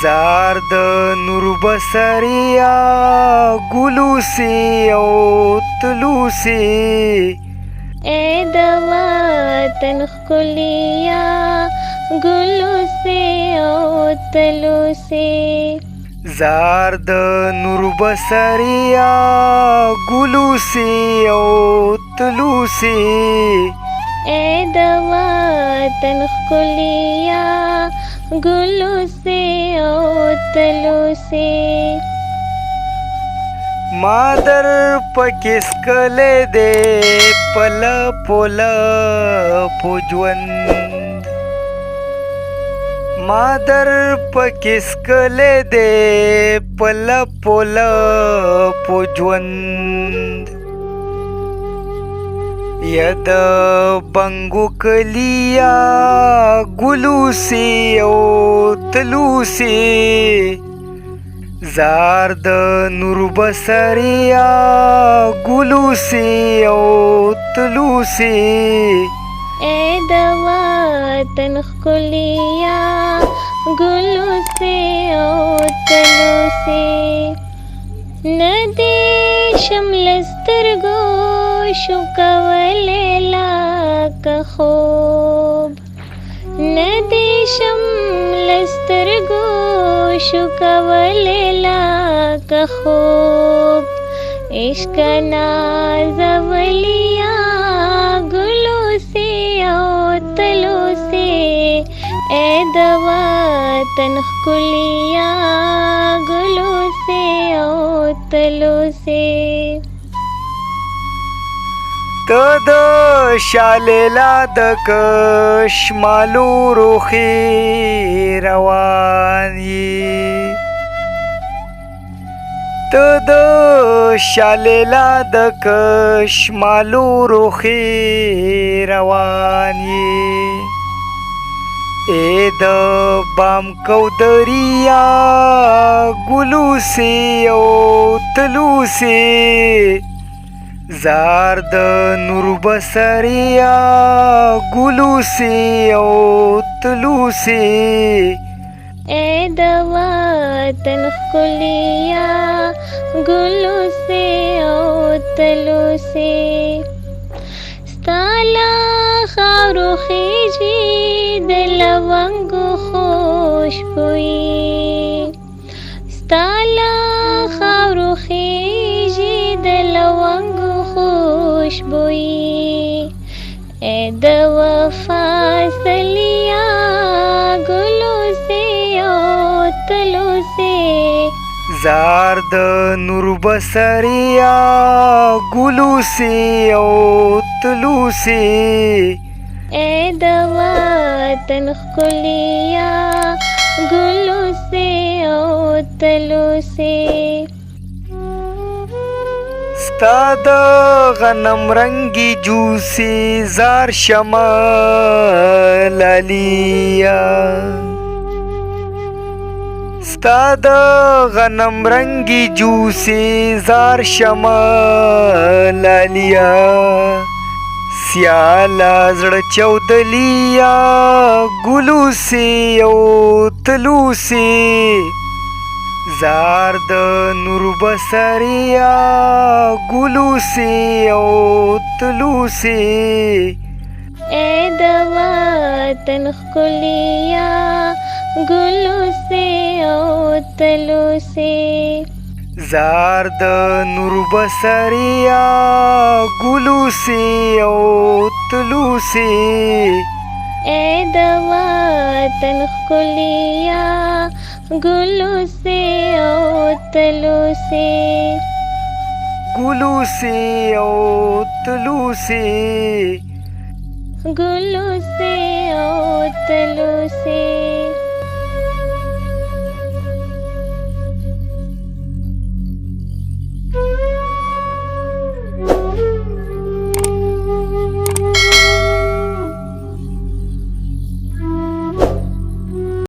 زار د نور بصریا ګلوسی او تلوسی اے د وطن ښکلیا ګلوسی او تلوسی زار د نور بصریا ګلوسی او تلوسی اے د وطن ښکلیا ګلوسی او تلوسی مادر پکې سکلې دې پل پل پوجوند مادر پکې سکلې دې پل پل پوجوند ید بنګو کلیا ګلوسی او تلوسی زار د نور بصریا ګلوسی او تلوسی اے د وطن ښکلیا ګلوسی او تلوسی ندی شمل سترګو شو کولی لکه خوب ندی شمل سترګو شو کولی لکه خوب عشق نازولیا ګلوسی او تلوسی اے د وطن ښکلیا ګلوسی او تلوسی ته د شالیلا د کشمالو روخي روان یې ته د شالیلا د کشمالو روخي روان یې اے د بام کودریا ګلوسی او تلوسی زار د نور بصریا ګلوسی او تلوسی اے د وطن ښکلیا ګلوسی او تلوسی ستا له خاورو خیژي د لونګو خوشبويي ستا له خاورو خیژي د لونګو خوشبويي اے د وفا سلیا ګلوسی او تلوسی زار د نور بصریا ګلوسی او تلوسی اے د وطن ښکلیا ګلوسی او تلوسی ستا د غنم رنگی جوسی زار شمالالیا ستا د غنم رنگی جوسی زار شمالالیا سیالا زړه چودلیا ګلوسی او تلوسی زار د نور بصریا ګلوسی او تلوسی اے د وطن ښکلیا ګلوسی او تلوسی زار د نور بصریا ګلوسی او تلوسی اے د وطن ښکلیا ګلوسی او تلوسی ګلوسی او تلوسی ګلوسی او تلوسی